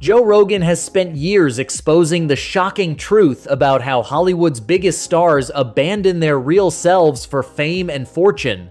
Joe Rogan has spent years exposing the shocking truth about how Hollywood's biggest stars abandon their real selves for fame and fortune.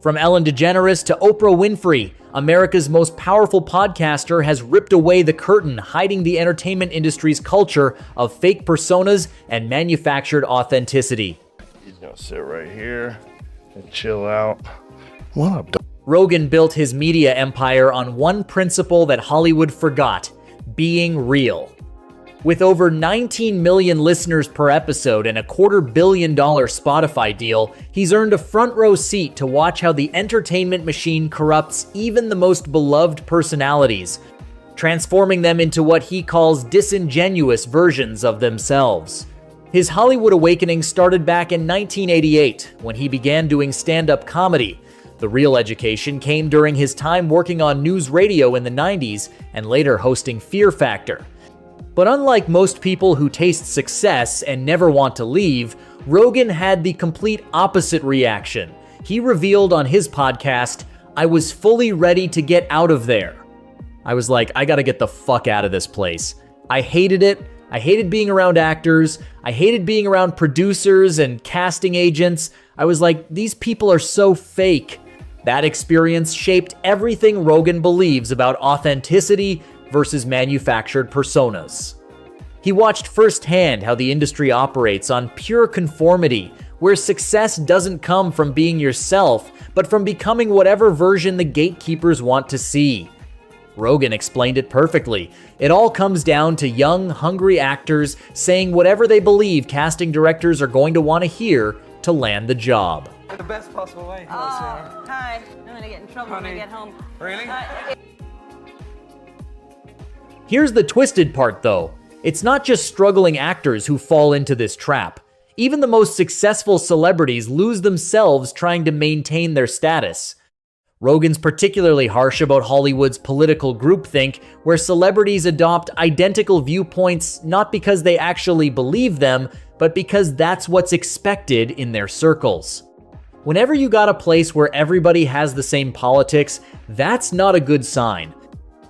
From Ellen DeGeneres to Oprah Winfrey, America's most powerful podcaster has ripped away the curtain, hiding the entertainment industry's culture of fake personas and manufactured authenticity. He's gonna sit right here and chill out. What up, dog? Rogan built his media empire on one principle that Hollywood forgot: being real. With over 19 million listeners per episode and a $250 million Spotify deal, he's earned a front row seat to watch how the entertainment machine corrupts even the most beloved personalities, transforming them into what he calls disingenuous versions of themselves. His Hollywood awakening started back in 1988 when he began doing stand-up comedy. The real education came during his time working on NewsRadio in the 90s and later hosting Fear Factor. But unlike most people who taste success and never want to leave, Rogan had the complete opposite reaction. He revealed on his podcast, "I was fully ready to get out of there. I was like, I gotta get the fuck out of this place. I hated it. I hated being around actors. I hated being around producers and casting agents. I was like, these people are so fake." That experience shaped everything Rogan believes about authenticity versus manufactured personas. He watched firsthand how the industry operates on pure conformity, where success doesn't come from being yourself, but from becoming whatever version the gatekeepers want to see. Rogan explained it perfectly. It all comes down to young, hungry actors saying whatever they believe casting directors are going to want to hear to land the job. The best possible way. Oh, hi. I'm gonna get in trouble when I get home. Really? Here's the twisted part, though. It's not just struggling actors who fall into this trap. Even the most successful celebrities lose themselves trying to maintain their status. Rogan's particularly harsh about Hollywood's political groupthink, where celebrities adopt identical viewpoints not because they actually believe them, but because that's what's expected in their circles. Whenever you got a place where everybody has the same politics, that's not a good sign.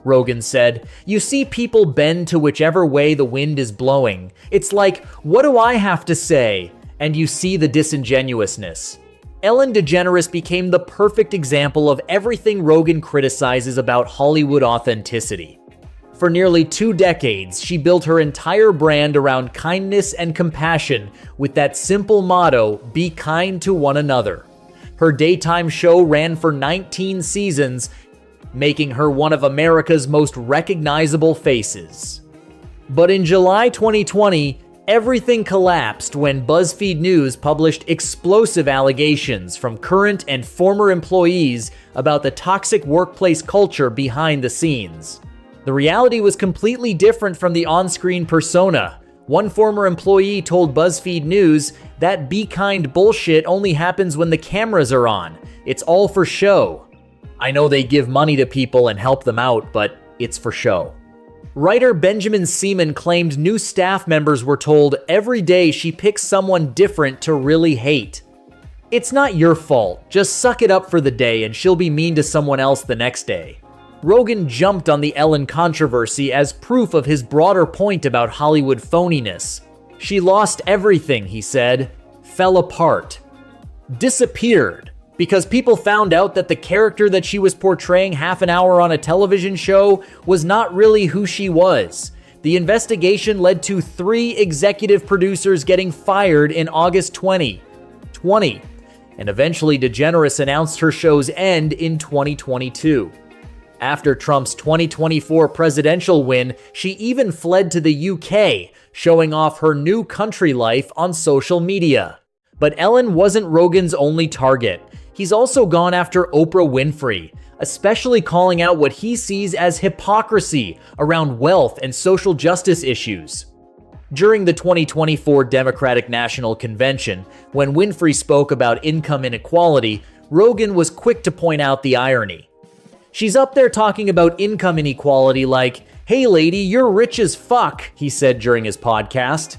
Rogan said, "You see people bend to whichever way the wind is blowing. It's like, what do I have to say?" And you see the disingenuousness. Ellen DeGeneres became the perfect example of everything Rogan criticizes about Hollywood authenticity. For nearly 2 decades, she built her entire brand around kindness and compassion with that simple motto, "Be kind to one another." Her daytime show ran for 19 seasons, making her one of America's most recognizable faces. But in July 2020, everything collapsed when BuzzFeed News published explosive allegations from current and former employees about the toxic workplace culture behind the scenes. The reality was completely different from the on-screen persona. One former employee told BuzzFeed News that be kind bullshit only happens when the cameras are on. It's all for show. I know they give money to people and help them out, but it's for show. Writer Benjamin Seaman claimed new staff members were told every day she picks someone different to really hate. It's not your fault, just suck it up for the day and she'll be mean to someone else the next day. Rogan jumped on the Ellen controversy as proof of his broader point about Hollywood phoniness. She lost everything, he said, fell apart, disappeared, because people found out that the character that she was portraying half an hour on a television show was not really who she was. The investigation led to 3 executive producers getting fired in August 2020, and eventually DeGeneres announced her show's end in 2022. After Trump's 2024 presidential win, she even fled to the UK, showing off her new country life on social media. But Ellen wasn't Rogan's only target. He's also gone after Oprah Winfrey, especially calling out what he sees as hypocrisy around wealth and social justice issues. During the 2024 Democratic National Convention, when Winfrey spoke about income inequality, Rogan was quick to point out the irony. She's up there talking about income inequality like, "Hey lady, you're rich as fuck," he said during his podcast.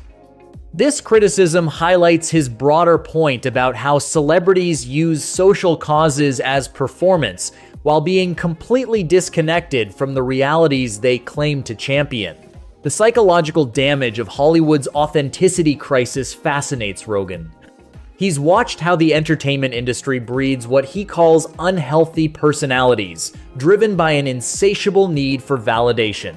This criticism highlights his broader point about how celebrities use social causes as performance, while being completely disconnected from the realities they claim to champion. The psychological damage of Hollywood's authenticity crisis fascinates Rogan. He's watched how the entertainment industry breeds what he calls unhealthy personalities, driven by an insatiable need for validation.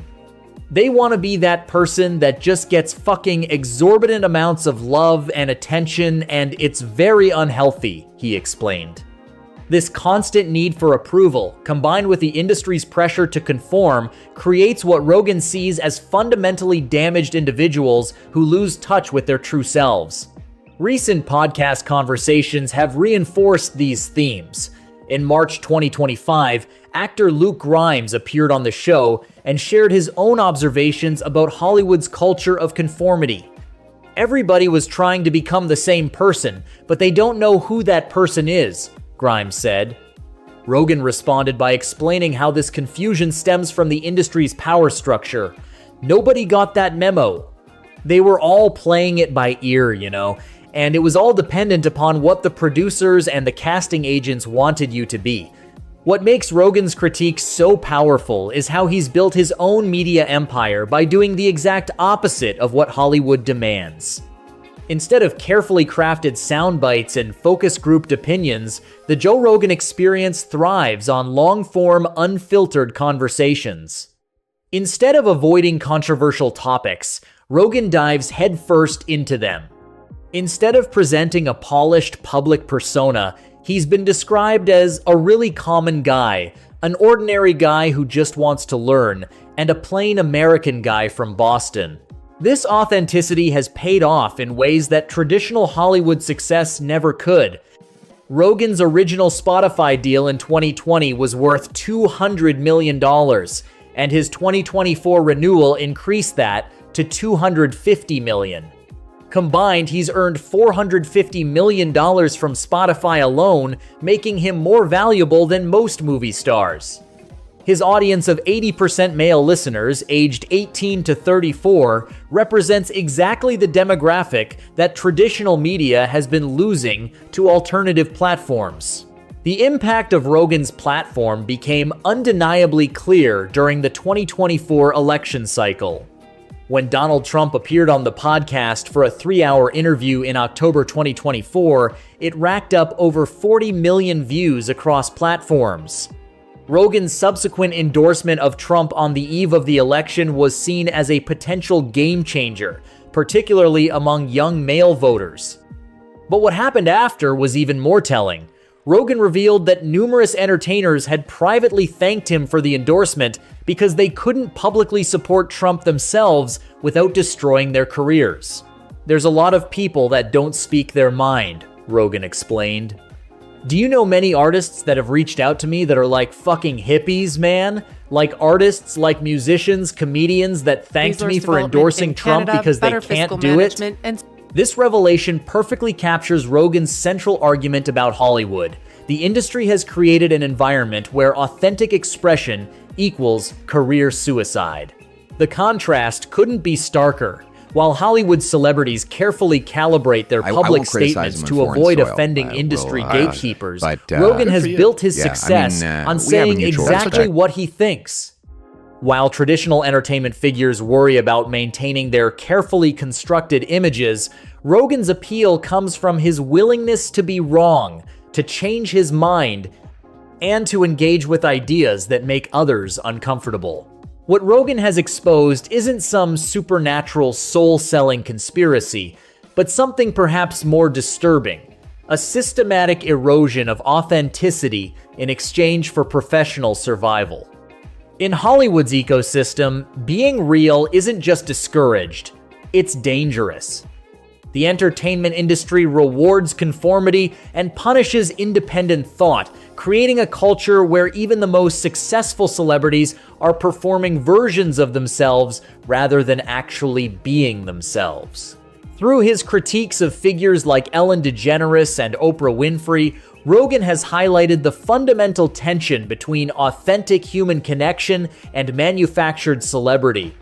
They want to be that person that just gets fucking exorbitant amounts of love and attention, and it's very unhealthy, he explained. This constant need for approval, combined with the industry's pressure to conform, creates what Rogan sees as fundamentally damaged individuals who lose touch with their true selves. Recent podcast conversations have reinforced these themes. In March 2025, actor Luke Grimes appeared on the show and shared his own observations about Hollywood's culture of conformity. Everybody was trying to become the same person, but they don't know who that person is, Grimes said. Rogan responded by explaining how this confusion stems from the industry's power structure. Nobody got that memo. They were all playing it by ear, and it was all dependent upon what the producers and the casting agents wanted you to be. What makes Rogan's critique so powerful is how he's built his own media empire by doing the exact opposite of what Hollywood demands. Instead of carefully crafted sound bites and focus-grouped opinions, the Joe Rogan Experience thrives on long-form, unfiltered conversations. Instead of avoiding controversial topics, Rogan dives headfirst into them. Instead of presenting a polished public persona, he's been described as a really common guy, an ordinary guy who just wants to learn, and a plain American guy from Boston. This authenticity has paid off in ways that traditional Hollywood success never could. Rogan's original Spotify deal in 2020 was worth $200 million, and his 2024 renewal increased that to $250 million. Combined, he's earned $450 million from Spotify alone, making him more valuable than most movie stars. His audience of 80% male listeners, aged 18 to 34, represents exactly the demographic that traditional media has been losing to alternative platforms. The impact of Rogan's platform became undeniably clear during the 2024 election cycle. When Donald Trump appeared on the podcast for a 3-hour interview in October 2024, it racked up over 40 million views across platforms. Rogan's subsequent endorsement of Trump on the eve of the election was seen as a potential game changer, particularly among young male voters. But what happened after was even more telling. Rogan revealed that numerous entertainers had privately thanked him for the endorsement because they couldn't publicly support Trump themselves without destroying their careers. There's a lot of people that don't speak their mind, Rogan explained. Do you know many artists that have reached out to me that are like fucking hippies, man? Like artists, like musicians, comedians that thanked me for endorsing Trump because they can't do it? This revelation perfectly captures Rogan's central argument about Hollywood. The industry has created an environment where authentic expression equals career suicide. The contrast couldn't be starker. While Hollywood celebrities carefully calibrate their public statements to avoid offending industry gatekeepers, Rogan has built his success on saying exactly what he thinks. While traditional entertainment figures worry about maintaining their carefully constructed images, Rogan's appeal comes from his willingness to be wrong, to change his mind, and to engage with ideas that make others uncomfortable. What Rogan has exposed isn't some supernatural soul-selling conspiracy, but something perhaps more disturbing: a systematic erosion of authenticity in exchange for professional survival. In Hollywood's ecosystem, being real isn't just discouraged, it's dangerous. The entertainment industry rewards conformity and punishes independent thought, creating a culture where even the most successful celebrities are performing versions of themselves rather than actually being themselves. Through his critiques of figures like Ellen DeGeneres and Oprah Winfrey, Rogan has highlighted the fundamental tension between authentic human connection and manufactured celebrity.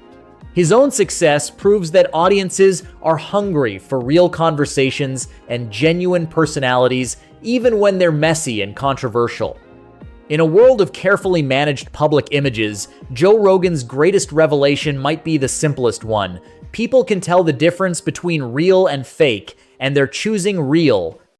His own success proves that audiences are hungry for real conversations and genuine personalities, even when they're messy and controversial. In a world of carefully managed public images, Joe Rogan's greatest revelation might be the simplest one. People can tell the difference between real and fake, and they're choosing real.